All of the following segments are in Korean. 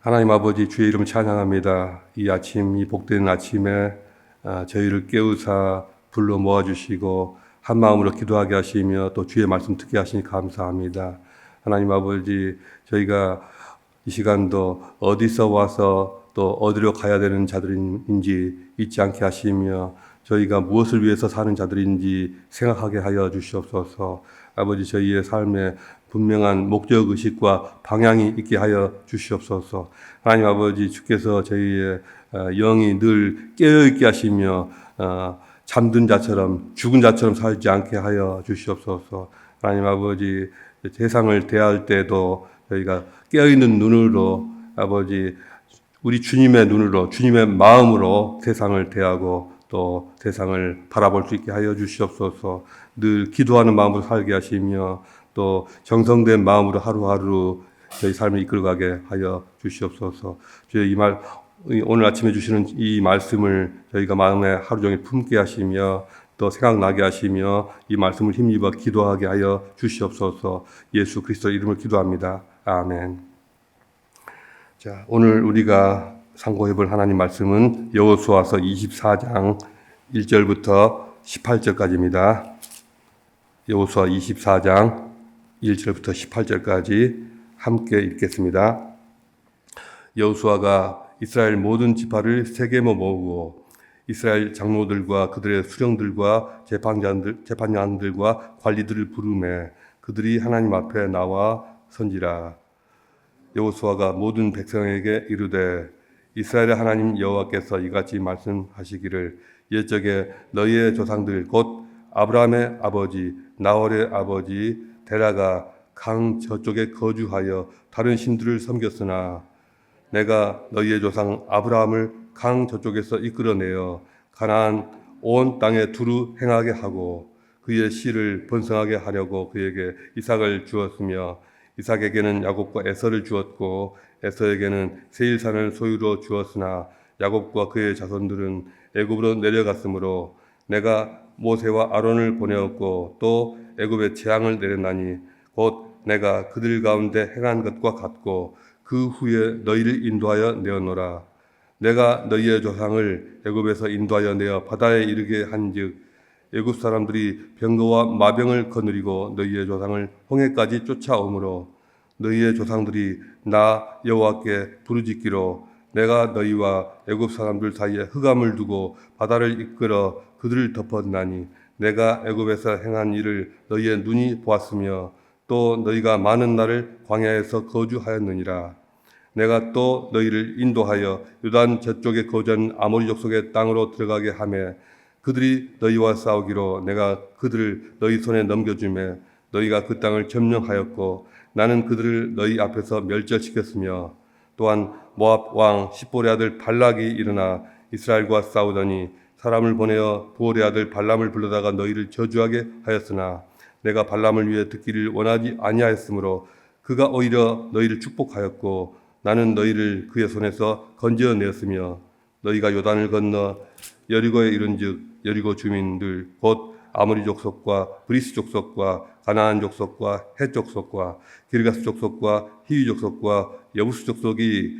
하나님 아버지, 주의 이름 찬양합니다. 이 아침, 이 복된 아침에 저희를 깨우사 불러 모아주시고 한 마음으로 기도하게 하시며 또 주의 말씀 듣게 하시니 감사합니다. 하나님 아버지, 저희가 이 시간도 어디서 와서 또 어디로 가야 되는 자들인지 잊지 않게 하시며 저희가 무엇을 위해서 사는 자들인지 생각하게 하여 주시옵소서. 아버지, 저희의 삶에 분명한 목적의식과 방향이 있게 하여 주시옵소서. 하나님 아버지, 주께서 저희의 영이 늘 깨어있게 하시며 잠든 자처럼 죽은 자처럼 살지 않게 하여 주시옵소서. 하나님 아버지, 세상을 대할 때도 저희가 깨어있는 눈으로 아버지 우리 주님의 눈으로 주님의 마음으로 세상을 대하고 또 세상을 바라볼 수 있게 하여 주시옵소서. 늘 기도하는 마음으로 살게 하시며 또 정성된 마음으로 하루하루 저희 삶을 이끌어가게 하여 주시옵소서. 주의 오늘 아침에 주시는 이 말씀을 저희가 마음에 하루 종일 품게 하시며 또 생각나게 하시며 이 말씀을 힘입어 기도하게 하여 주시옵소서. 예수 그리스도 이름을 기도합니다. 아멘. 자, 오늘 우리가 상고해볼 하나님 말씀은 여호수아서 24장 1절부터 18절까지입니다. 여호수아 24장 1절부터 18절까지 함께 읽겠습니다. 여호수아가 이스라엘 모든 지파를 세게모 모으고 이스라엘 장로들과 그들의 수령들과 재판장들과 관리들을 부르매 그들이 하나님 앞에 나와 선지라. 여호수아가 모든 백성에게 이르되 이스라엘의 하나님 여호와께서 이같이 말씀하시기를 옛적에 너희의 조상들 곧 아브라함의 아버지 나홀의 아버지 데라가 강 저쪽에 거주하여 다른 신들을 섬겼으나 내가 너희의 조상 아브라함을 강 저쪽에서 이끌어내어 가나안 온 땅에 두루 행하게 하고 그의 씨를 번성하게 하려고 그에게 이삭을 주었으며 이삭에게는 야곱과 에서를 주었고 에서에게는 세일산을 소유로 주었으나 야곱과 그의 자손들은 애굽으로 내려갔으므로 내가 모세와 아론을 보내었고 또 애굽에 재앙을 내렸나니 곧 내가 그들 가운데 행한 것과 같고 그 후에 너희를 인도하여 내어노라. 내가 너희의 조상을 애굽에서 인도하여 내어 바다에 이르게 한즉 애굽 사람들이 병거와 마병을 거느리고 너희의 조상을 홍해까지 쫓아오므로 너희의 조상들이 나 여호와께 부르짖기로 내가 너희와 애굽 사람들 사이에 흑암을 두고 바다를 이끌어 그들을 덮었나니 내가 애굽에서 행한 일을 너희의 눈이 보았으며 또 너희가 많은 날을 광야에서 거주하였느니라. 내가 또 너희를 인도하여 요단 저쪽에 거주한 아모리 족속의 땅으로 들어가게 하며 그들이 너희와 싸우기로 내가 그들을 너희 손에 넘겨주매 너희가 그 땅을 점령하였고 나는 그들을 너희 앞에서 멸절시켰으며 또한 모압 왕 십볼의 아들 발락이 일어나 이스라엘과 싸우더니 사람을 보내어 부올의 아들 발람을 불러다가 너희를 저주하게 하였으나 내가 발람을 위해 듣기를 원하지 아니하였으므로 그가 오히려 너희를 축복하였고 나는 너희를 그의 손에서 건져내었으며 너희가 요단을 건너 여리고에 이른즉 여리고 주민들 곧 아모리 족속과 브리스 족속과 가나안 족속과 헷 족속과 기르가스 족속과 히위 족속과 여부스 족속이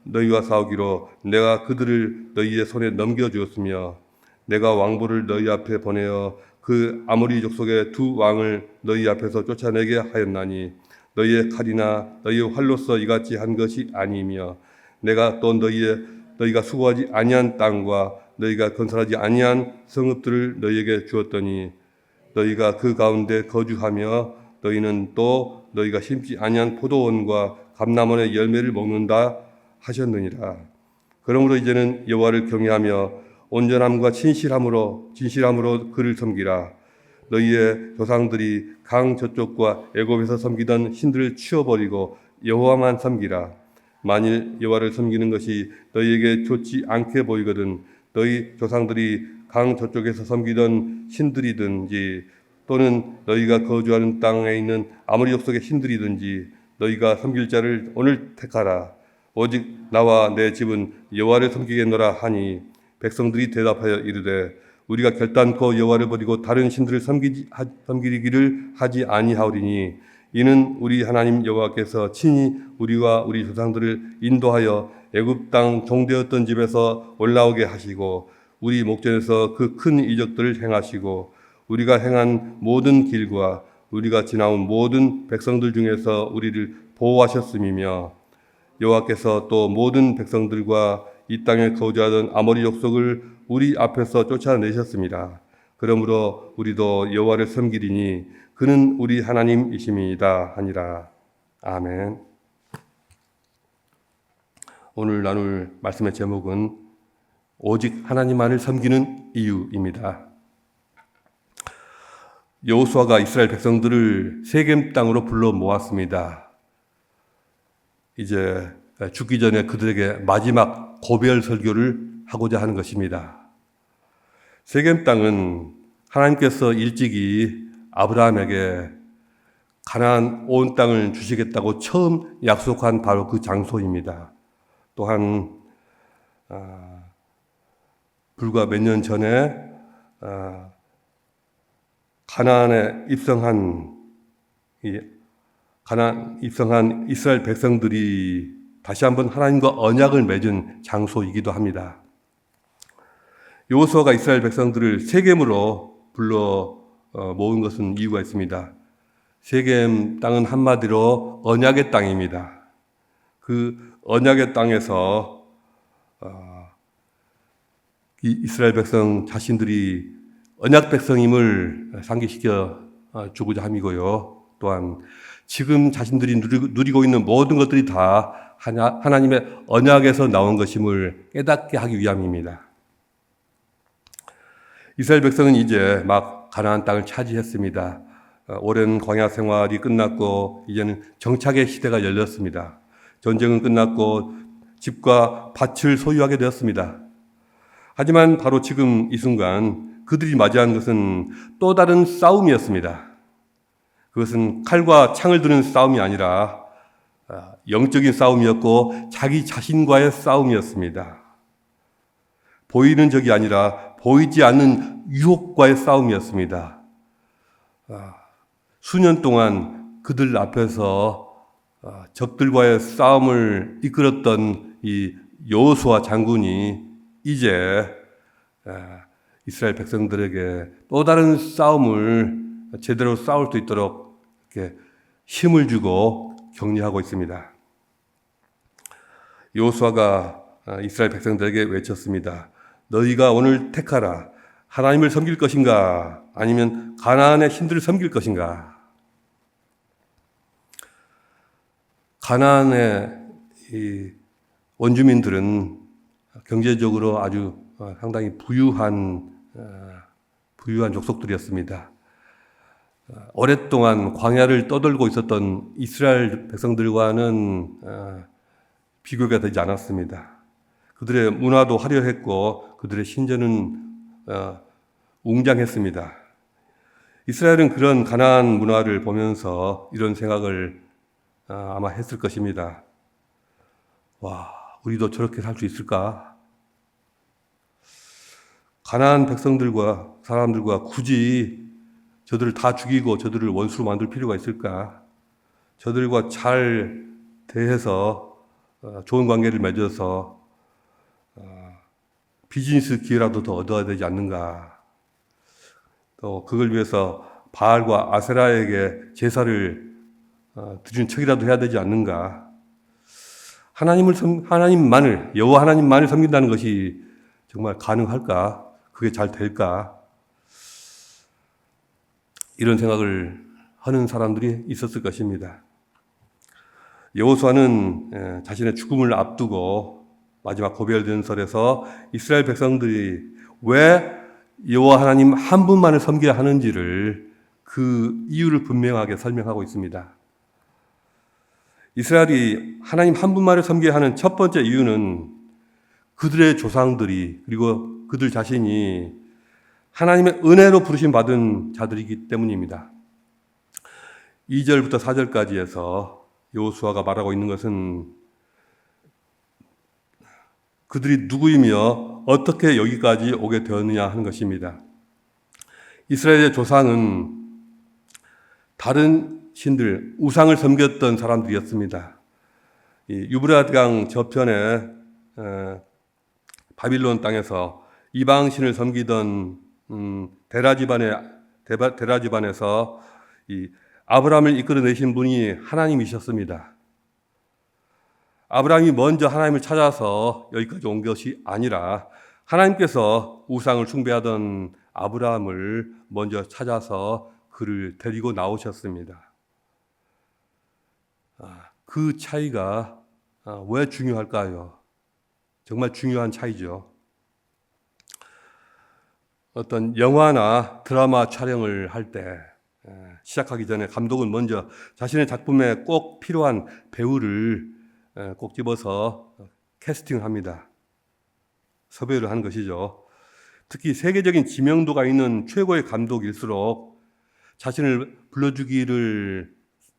너희와 싸우기로 내가 그들을 너희의 손에 넘겨주었으며 내가 왕보를 너희 앞에 보내어 그 아모리 족속의 두 왕을 너희 앞에서 쫓아내게 하였나니 너희의 칼이나 너희의 활로서 이같이 한 것이 아니며 내가 또 너희가 수고하지 아니한 땅과 너희가 건설하지 아니한 성읍들을 너희에게 주었더니 너희가 그 가운데 거주하며 너희는 또 너희가 심지 아니한 포도원과 감람원의 열매를 먹는다 하셨느니라. 그러므로 이제는 여호와를 경외하며 온전함과 진실함으로 그를 섬기라. 너희의 조상들이 강 저쪽과 애굽에서 섬기던 신들을 치워버리고 여호와만 섬기라. 만일 여호와를 섬기는 것이 너희에게 좋지 않게 보이거든 너희 조상들이 강 저쪽에서 섬기던 신들이든지 또는 너희가 거주하는 땅에 있는 아모리 족속의 신들이든지 너희가 섬길 자를 오늘 택하라. 오직 나와 내 집은 여호와를 섬기겠노라 하니 백성들이 대답하여 이르되 우리가 결단코 여호와를 버리고 다른 신들을 섬기기를 하지 아니하오리니 이는 우리 하나님 여호와께서 친히 우리와 우리 조상들을 인도하여 애굽 땅 종되었던 집에서 올라오게 하시고 우리 목전에서 그 큰 이적들을 행하시고 우리가 행한 모든 길과 우리가 지나온 모든 백성들 중에서 우리를 보호하셨음이며 여호와께서 또 모든 백성들과 이 땅에 거주하던 아모리 족속을 우리 앞에서 쫓아내셨습니다. 그러므로 우리도 여호와를 섬기리니 그는 우리 하나님이심이다 하니라. 아멘. 오늘 나눌 말씀의 제목은 오직 하나님만을 섬기는 이유입니다. 여호수아가 이스라엘 백성들을 세겜 땅으로 불러 모았습니다. 이제 죽기 전에 그들에게 마지막 고별 설교를 하고자 하는 것입니다. 세겜 땅은 하나님께서 일찍이 아브라함에게 가나안 온 땅을 주시겠다고 처음 약속한 바로 그 장소입니다. 또한 불과 몇 년 전에 가나안에 입성한 이스라엘 백성들이 다시 한번 하나님과 언약을 맺은 장소이기도 합니다. 여호수아가 이스라엘 백성들을 세겜으로 불러 모은 것은 이유가 있습니다. 세겜 땅은 한마디로 언약의 땅입니다. 그 언약의 땅에서 이스라엘 백성 자신들이 언약 백성임을 상기시켜 주고자 함이고요. 또한 지금 자신들이 누리고 있는 모든 것들이 다 하나님의 언약에서 나온 것임을 깨닫게 하기 위함입니다. 이스라엘 백성은 이제 막 가나안 땅을 차지했습니다. 오랜 광야 생활이 끝났고 이제는 정착의 시대가 열렸습니다. 전쟁은 끝났고 집과 밭을 소유하게 되었습니다. 하지만 바로 지금 이 순간 그들이 맞이한 것은 또 다른 싸움이었습니다. 그것은 칼과 창을 드는 싸움이 아니라 영적인 싸움이었고 자기 자신과의 싸움이었습니다. 보이는 적이 아니라 보이지 않는 유혹과의 싸움이었습니다. 수년 동안 그들 앞에서 적들과의 싸움을 이끌었던 이 여호수아 장군이 이제 이스라엘 백성들에게 또 다른 싸움을 제대로 싸울 수 있도록 이렇게 힘을 주고 격려하고 있습니다. 여호수아가 이스라엘 백성들에게 외쳤습니다. 너희가 오늘 택하라. 하나님을 섬길 것인가? 아니면 가나안의 신들을 섬길 것인가? 가나안의 이 원주민들은 경제적으로 아주 상당히 부유한 족속들이었습니다. 오랫동안 광야를 떠돌고 있었던 이스라엘 백성들과는 비교가 되지 않았습니다. 그들의 문화도 화려했고 그들의 신전은 웅장했습니다. 이스라엘은 그런 가나안 문화를 보면서 이런 생각을 아마 했을 것입니다. 와, 우리도 저렇게 살 수 있을까? 가나안 백성들과 사람들과 굳이 저들을 다 죽이고 저들을 원수로 만들 필요가 있을까? 저들과 잘 대해서 좋은 관계를 맺어서 비즈니스 기회라도 더 얻어야 되지 않는가? 또 그걸 위해서 바알과 아세라에게 제사를 드리는 척이라도 해야 되지 않는가? 여호와 하나님만을 섬긴다는 것이 정말 가능할까? 그게 잘 될까? 이런 생각을 하는 사람들이 있었을 것입니다. 여호수아는 자신의 죽음을 앞두고 마지막 고별전설에서 이스라엘 백성들이 왜 여호와 하나님 한 분만을 섬겨야 하는지를 그 이유를 분명하게 설명하고 있습니다. 이스라엘이 하나님 한 분만을 섬겨야 하는 첫 번째 이유는 그들의 조상들이 그리고 그들 자신이 하나님의 은혜로 부르심 받은 자들이기 때문입니다. 2절부터 4절까지 해서 여호수아가 말하고 있는 것은 그들이 누구이며 어떻게 여기까지 오게 되었느냐 하는 것입니다. 이스라엘의 조상은 다른 신들, 우상을 섬겼던 사람들이었습니다. 이 유브라트강 저편에 바빌론 땅에서 이방신을 섬기던 데라 집안에서 이 아브라함을 이끌어내신 분이 하나님이셨습니다. 아브라함이 먼저 하나님을 찾아서 여기까지 온 것이 아니라 하나님께서 우상을 숭배하던 아브라함을 먼저 찾아서 그를 데리고 나오셨습니다. 그 차이가 왜 중요할까요? 정말 중요한 차이죠. 어떤 영화나 드라마 촬영을 할 때 시작하기 전에 감독은 먼저 자신의 작품에 꼭 필요한 배우를 꼭 집어서 캐스팅을 합니다. 섭외를 하는 것이죠. 특히 세계적인 지명도가 있는 최고의 감독일수록 자신을 불러주기를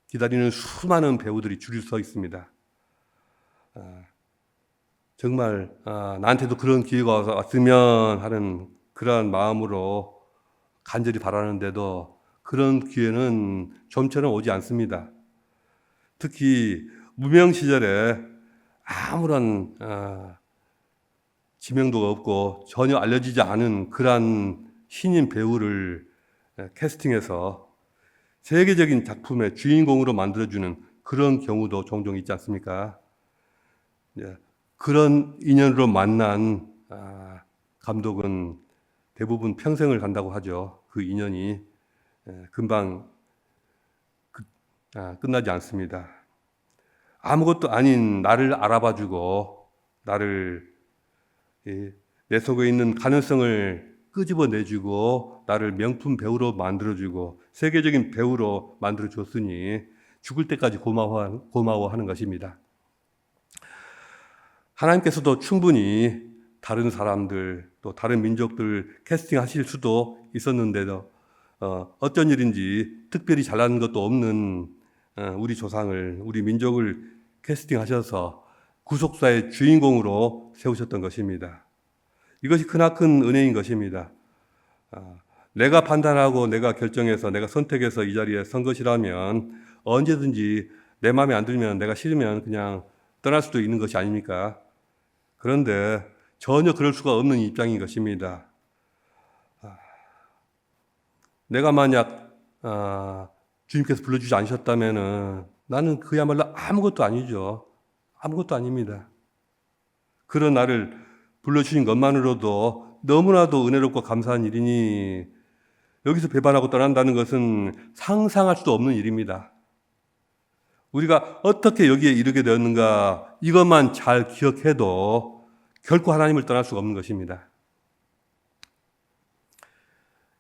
기다리는 수많은 배우들이 줄을 서 있습니다. 정말 나한테도 그런 기회가 왔으면 하는 그러한 마음으로 간절히 바라는데도 그런 기회는 좀처럼 오지 않습니다. 특히 무명 시절에 아무런 지명도가 없고 전혀 알려지지 않은 그러한 신인 배우를 캐스팅해서 세계적인 작품의 주인공으로 만들어주는 그런 경우도 종종 있지 않습니까? 그런 인연으로 만난 감독은 대부분 평생을 간다고 하죠. 그 인연이 금방 끝나지 않습니다. 아무것도 아닌 나를 알아봐주고 나를 내 속에 있는 가능성을 끄집어내주고 나를 명품 배우로 만들어주고 세계적인 배우로 만들어줬으니 죽을 때까지 고마워하는 것입니다. 하나님께서도 충분히 다른 사람들 또 다른 민족들 캐스팅하실 수도 있었는데도 어쩐 일인지 특별히 잘난 것도 없는 우리 조상을 우리 민족을 캐스팅하셔서 구속사의 주인공으로 세우셨던 것입니다. 이것이 크나큰 은혜인 것입니다. 내가 판단하고 내가 결정해서 내가 선택해서 이 자리에 선 것이라면 언제든지 내 마음에 안 들면 내가 싫으면 그냥 떠날 수도 있는 것이 아닙니까? 그런데 전혀 그럴 수가 없는 입장인 것입니다. 내가 만약 주님께서 불러주지 않으셨다면 나는 그야말로 아무것도 아니죠. 아무것도 아닙니다. 그런 나를 불러주신 것만으로도 너무나도 은혜롭고 감사한 일이니 여기서 배반하고 떠난다는 것은 상상할 수도 없는 일입니다. 우리가 어떻게 여기에 이르게 되었는가 이것만 잘 기억해도 결코 하나님을 떠날 수가 없는 것입니다.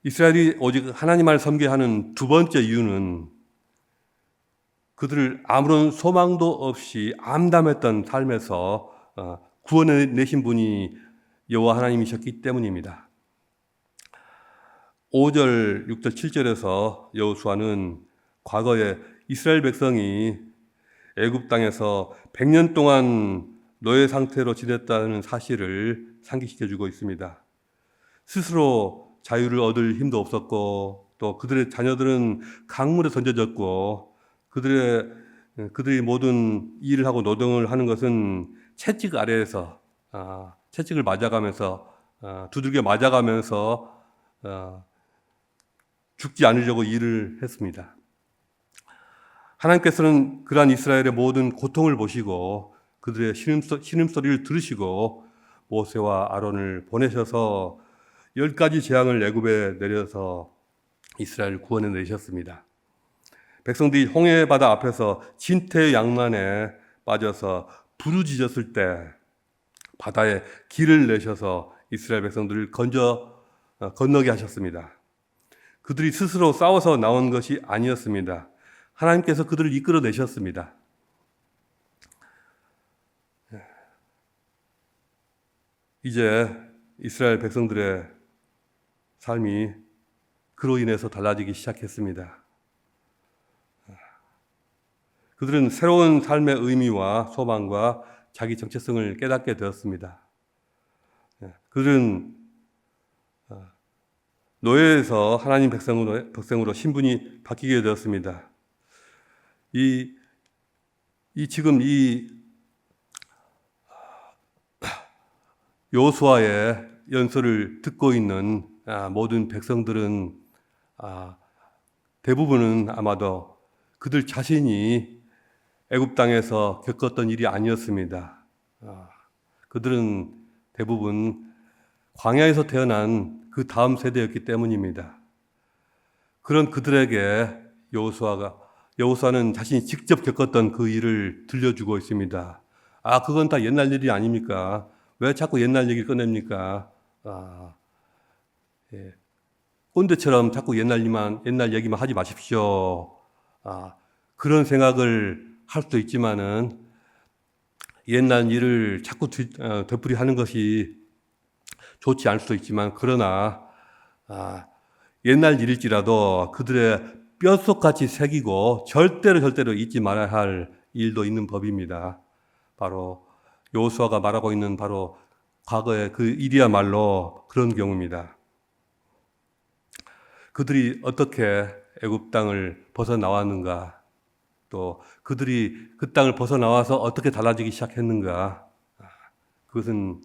이스라엘이 오직 하나님을 섬겨야 하는 두 번째 이유는 그들을 아무런 소망도 없이 암담했던 삶에서 구원해 내신 분이 여호와 하나님이셨기 때문입니다. 5절, 6절, 7절에서 여호수아는 과거에 이스라엘 백성이 애굽 땅에서 100년 동안 노예 상태로 지냈다는 사실을 상기시켜주고 있습니다. 스스로 자유를 얻을 힘도 없었고 또 그들의 자녀들은 강물에 던져졌고 그들이 모든 일을 하고 노동을 하는 것은 채찍 아래에서 채찍을 맞아가면서 두들겨 맞아가면서 죽지 않으려고 일을 했습니다. 하나님께서는 그러한 이스라엘의 모든 고통을 보시고 그들의 신음소리를 들으시고 모세와 아론을 보내셔서 10가지 재앙을 애굽에 내려서 이스라엘을 구원해 내셨습니다. 백성들이 홍해바다 앞에서 진퇴양난에 빠져서 부르짖었을 때 바다에 길을 내셔서 이스라엘 백성들을 건너게 하셨습니다. 그들이 스스로 싸워서 나온 것이 아니었습니다. 하나님께서 그들을 이끌어내셨습니다. 이제 이스라엘 백성들의 삶이 그로 인해서 달라지기 시작했습니다. 그들은 새로운 삶의 의미와 소망과 자기 정체성을 깨닫게 되었습니다. 그들은 노예에서 하나님 백성으로 신분이 바뀌게 되었습니다. 지금 이 여호수아의 연설을 듣고 있는 모든 백성들은 대부분은 아마도 그들 자신이 애굽 땅에서 겪었던 일이 아니었습니다. 그들은 대부분 광야에서 태어난 그 다음 세대였기 때문입니다. 그런 그들에게 여호수아는 자신이 직접 겪었던 그 일을 들려주고 있습니다. 그건 다 옛날 일이 아닙니까? 왜 자꾸 옛날 얘기를 꺼냅니까? 꼰대처럼 자꾸 옛날 얘기만 하지 마십시오. 그런 생각을 할 수도 있지만은 옛날 일을 자꾸 되풀이하는 것이 좋지 않을 수도 있지만, 그러나 옛날 일일지라도 그들의 뼛속같이 새기고 절대로 잊지 말아야 할 일도 있는 법입니다. 바로 여호수아가 말하고 있는 바로 과거의 그 일이야말로 그런 경우입니다. 그들이 어떻게 애굽 땅을 벗어나왔는가, 또 그들이 그 땅을 벗어나와서 어떻게 달라지기 시작했는가, 그것은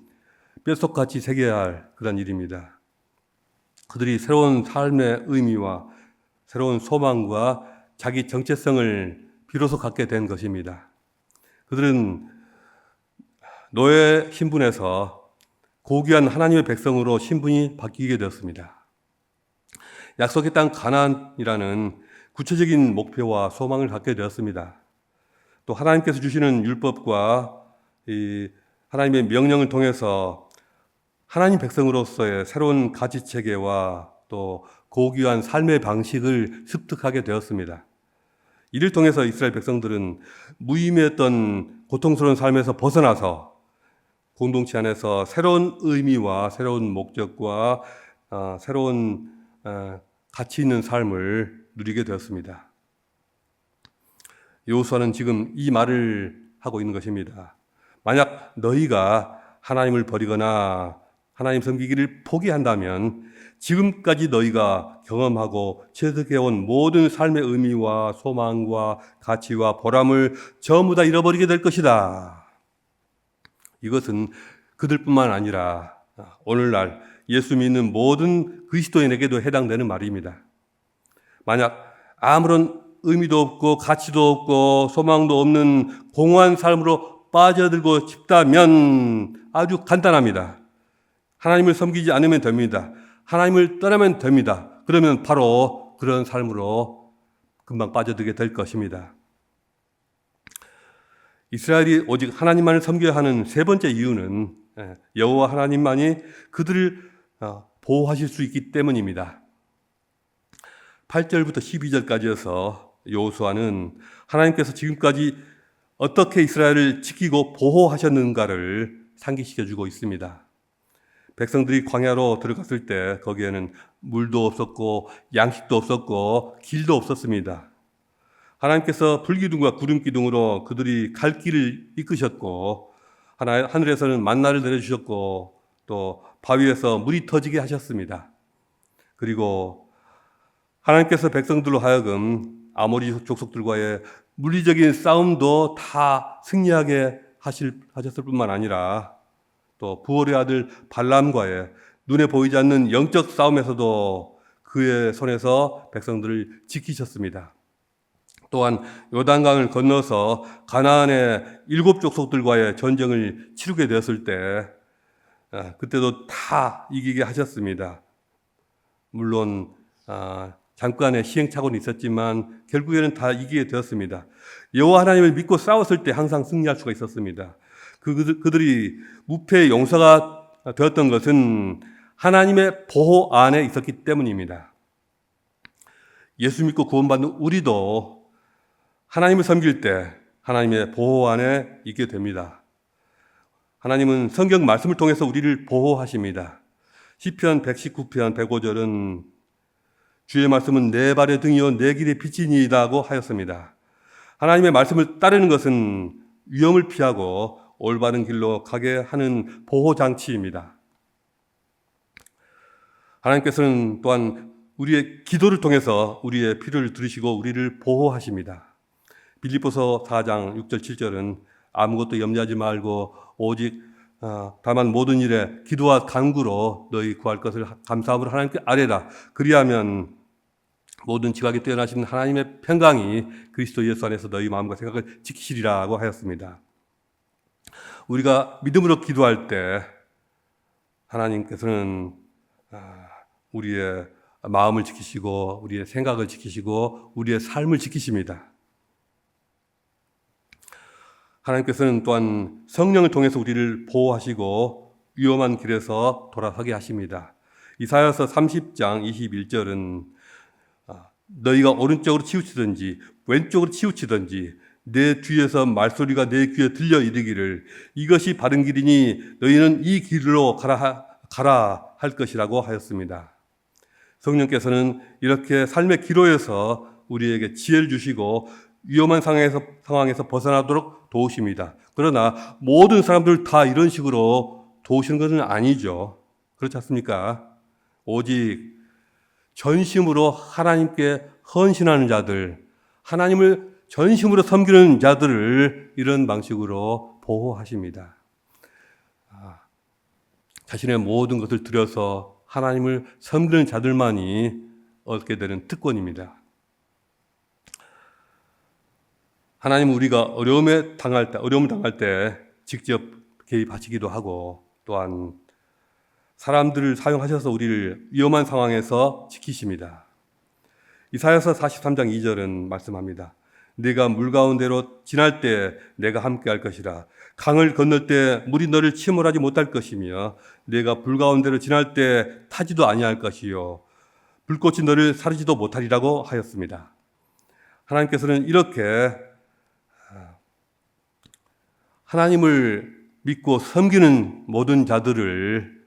뼛속같이 새겨야 할 그런 일입니다. 그들이 새로운 삶의 의미와 새로운 소망과 자기 정체성을 비로소 갖게 된 것입니다. 그들은 노예 신분에서 고귀한 하나님의 백성으로 신분이 바뀌게 되었습니다. 약속의 땅 가나안이라는 구체적인 목표와 소망을 갖게 되었습니다. 또 하나님께서 주시는 율법과 이 하나님의 명령을 통해서 하나님 백성으로서의 새로운 가치체계와 또 고귀한 삶의 방식을 습득하게 되었습니다. 이를 통해서 이스라엘 백성들은 무의미했던 고통스러운 삶에서 벗어나서 공동체 안에서 새로운 의미와 새로운 목적과 새로운 가치 있는 삶을 누리게 되었습니다. 여호수아는 지금 이 말을 하고 있는 것입니다. 만약 너희가 하나님을 버리거나 하나님 섬기기를 포기한다면 지금까지 너희가 경험하고 체득해온 모든 삶의 의미와 소망과 가치와 보람을 전부 다 잃어버리게 될 것이다. 이것은 그들뿐만 아니라 오늘날 예수 믿는 모든 그리스도인에게도 해당되는 말입니다. 만약 아무런 의미도 없고 가치도 없고 소망도 없는 공허한 삶으로 빠져들고 싶다면 아주 간단합니다. 하나님을 섬기지 않으면 됩니다. 하나님을 떠나면 됩니다. 그러면 바로 그런 삶으로 금방 빠져들게 될 것입니다. 이스라엘이 오직 하나님만을 섬겨야 하는 세 번째 이유는 여호와 하나님만이 그들을 보호하실 수 있기 때문입니다. 8절부터 12절까지여서 여호수아는 하나님께서 지금까지 어떻게 이스라엘을 지키고 보호하셨는가를 상기시켜주고 있습니다. 백성들이 광야로 들어갔을 때 거기에는 물도 없었고 양식도 없었고 길도 없었습니다. 하나님께서 불기둥과 구름기둥으로 그들이 갈 길을 이끄셨고 하늘에서는 만나를 내려주셨고 또 바위에서 물이 터지게 하셨습니다. 그리고 하나님께서 백성들로 하여금 아모리 족속들과의 물리적인 싸움도 다 승리하게 하셨을 뿐만 아니라 또 부올의 아들 발람과의 눈에 보이지 않는 영적 싸움에서도 그의 손에서 백성들을 지키셨습니다. 또한 요단강을 건너서 가나안의 7 족속들과의 전쟁을 치르게 되었을 때 그때도 다 이기게 하셨습니다. 물론 잠깐의 시행착오는 있었지만 결국에는 다 이기게 되었습니다. 여호와 하나님을 믿고 싸웠을 때 항상 승리할 수가 있었습니다. 그들이 무패의 용사가 되었던 것은 하나님의 보호 안에 있었기 때문입니다. 예수 믿고 구원받는 우리도 하나님을 섬길 때 하나님의 보호 안에 있게 됩니다. 하나님은 성경 말씀을 통해서 우리를 보호하십니다. 시편 119편 105절은 주의 말씀은 내 발의 등이요 내 길의 빛이니이다고 하였습니다. 하나님의 말씀을 따르는 것은 위험을 피하고 올바른 길로 가게 하는 보호장치입니다. 하나님께서는 또한 우리의 기도를 통해서 우리의 필요를 들으시고 우리를 보호하십니다. 빌립보서 4장 6절 7절은 아무것도 염려하지 말고 오직 다만 모든 일에 기도와 간구로 너희 구할 것을 감사함으로 하나님께 아뢰라. 그리하면 모든 지각에 뛰어나신 하나님의 평강이 그리스도 예수 안에서 너희 마음과 생각을 지키시리라고 하였습니다. 우리가 믿음으로 기도할 때 하나님께서는 우리의 마음을 지키시고 우리의 생각을 지키시고 우리의 삶을 지키십니다. 하나님께서는 또한 성령을 통해서 우리를 보호하시고 위험한 길에서 돌아서게 하십니다. 이사야서 30장 21절은 너희가 오른쪽으로 치우치든지 왼쪽으로 치우치든지 내 뒤에서 말소리가 내 귀에 들려 이르기를 이것이 바른 길이니 너희는 이 길로 가라 할 것이라고 하였습니다. 성령께서는 이렇게 삶의 기로에서 우리에게 지혜를 주시고 위험한 상황에서 벗어나도록 도우십니다. 그러나 모든 사람들 다 이런 식으로 도우시는 것은 아니죠. 그렇지 않습니까? 오직 전심으로 하나님께 헌신하는 자들, 하나님을 전심으로 섬기는 자들을 이런 방식으로 보호하십니다. 자신의 모든 것을 들여서 하나님을 섬기는 자들만이 얻게 되는 특권입니다. 하나님은 우리가 어려움을 당할 때 직접 개입하시기도 하고 또한 사람들을 사용하셔서 우리를 위험한 상황에서 지키십니다. 이사야서 43장 2절은 말씀합니다. 네가 물 가운데로 지날 때 내가 함께 할 것이라. 강을 건널 때 물이 너를 침몰하지 못할 것이며 네가 불 가운데로 지날 때 타지도 아니할 것이요 불꽃이 너를 사르지도 못하리라고 하였습니다. 하나님께서는 이렇게 하나님을 믿고 섬기는 모든 자들을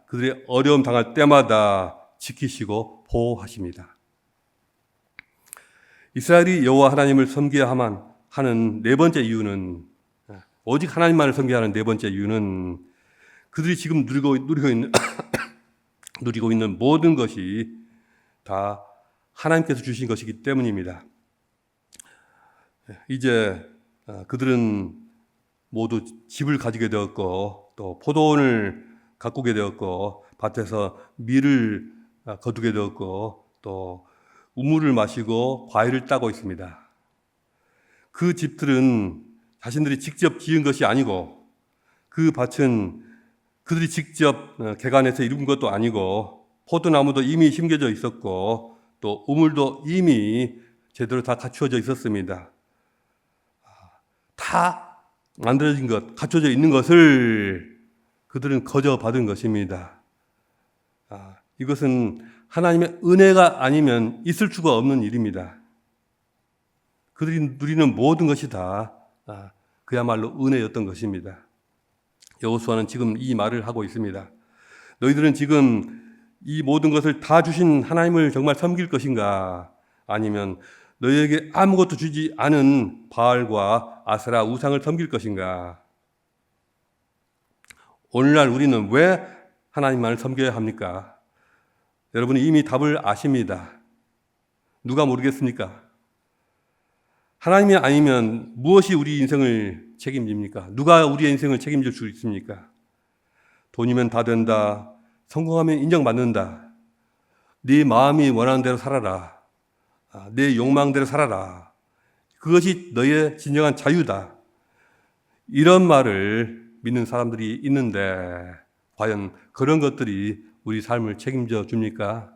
그들이 어려움 당할 때마다 지키시고 보호하십니다. 이스라엘이 여호와 하나님을 섬겨야 하는 네 번째 이유는 오직 하나님만을 섬겨야 하는 네 번째 이유는 그들이 지금 누리고 있는 모든 것이 다 하나님께서 주신 것이기 때문입니다. 이제 그들은 모두 집을 가지게 되었고 또 포도원을 가꾸게 되었고 밭에서 밀을 거두게 되었고 또 우물을 마시고 과일을 따고 있습니다. 그 집들은 자신들이 직접 지은 것이 아니고 그 밭은 그들이 직접 개간해서 이룬 것도 아니고 포도나무도 이미 심겨져 있었고 또 우물도 이미 제대로 다 갖추어져 있었습니다. 다 만들어진 것, 갖춰져 있는 것을 그들은 거저 받은 것입니다. 이것은 하나님의 은혜가 아니면 있을 수가 없는 일입니다. 그들이 누리는 모든 것이 다 그야말로 은혜였던 것입니다. 여호수아는 지금 이 말을 하고 있습니다. 너희들은 지금 이 모든 것을 다 주신 하나님을 정말 섬길 것인가? 아니면 너희에게 아무것도 주지 않은 바알과 아세라 우상을 섬길 것인가? 오늘날 우리는 왜 하나님만을 섬겨야 합니까? 여러분이 이미 답을 아십니다. 누가 모르겠습니까? 하나님이 아니면 무엇이 우리 인생을 책임집니까? 누가 우리의 인생을 책임질 수 있습니까? 돈이면 다 된다. 성공하면 인정받는다. 네 마음이 원하는 대로 살아라. 내 욕망대로 살아라. 그것이 너의 진정한 자유다. 이런 말을 믿는 사람들이 있는데 과연 그런 것들이 우리 삶을 책임져 줍니까?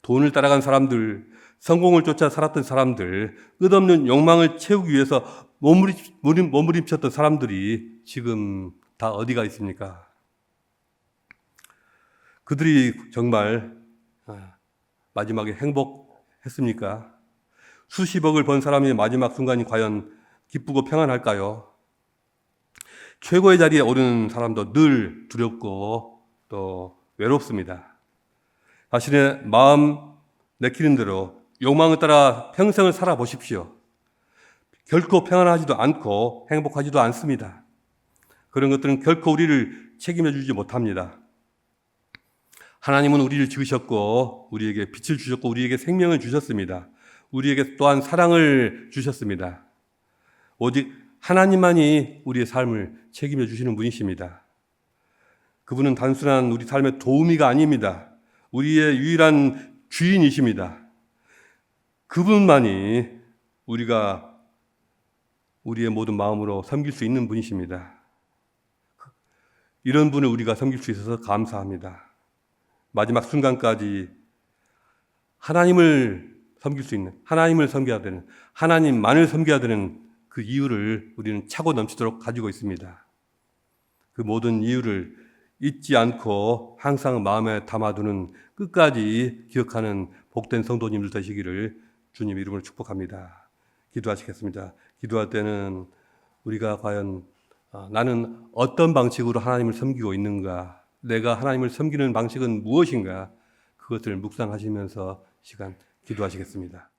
돈을 따라간 사람들, 성공을 쫓아 살았던 사람들, 끝없는 욕망을 채우기 위해서 몸부림쳤던 사람들이 지금 다 어디가 있습니까? 그들이 정말 마지막에 행복했습니까? 수십억을 번 사람의 마지막 순간이 과연 기쁘고 평안할까요? 최고의 자리에 오르는 사람도 늘 두렵고 또 외롭습니다. 자신의 마음 내키는 대로 욕망을 따라 평생을 살아보십시오. 결코 평안하지도 않고 행복하지도 않습니다. 그런 것들은 결코 우리를 책임져 주지 못합니다. 하나님은 우리를 지으셨고 우리에게 빛을 주셨고 우리에게 생명을 주셨습니다. 우리에게 또한 사랑을 주셨습니다. 오직 하나님만이 우리의 삶을 책임져 주시는 분이십니다. 그분은 단순한 우리 삶의 도우미가 아닙니다. 우리의 유일한 주인이십니다. 그분만이 우리가 우리의 모든 마음으로 섬길 수 있는 분이십니다. 이런 분을 우리가 섬길 수 있어서 감사합니다. 마지막 순간까지 하나님을 섬길 수 있는, 하나님을 섬겨야 되는, 하나님만을 섬겨야 되는 그 이유를 우리는 차고 넘치도록 가지고 있습니다. 그 모든 이유를 잊지 않고 항상 마음에 담아두는, 끝까지 기억하는 복된 성도님들 되시기를 주님 이름으로 축복합니다. 기도하시겠습니다. 기도할 때는 우리가 과연 나는 어떤 방식으로 하나님을 섬기고 있는가, 내가 하나님을 섬기는 방식은 무엇인가, 그것을 묵상하시면서 시간 기도하시겠습니다.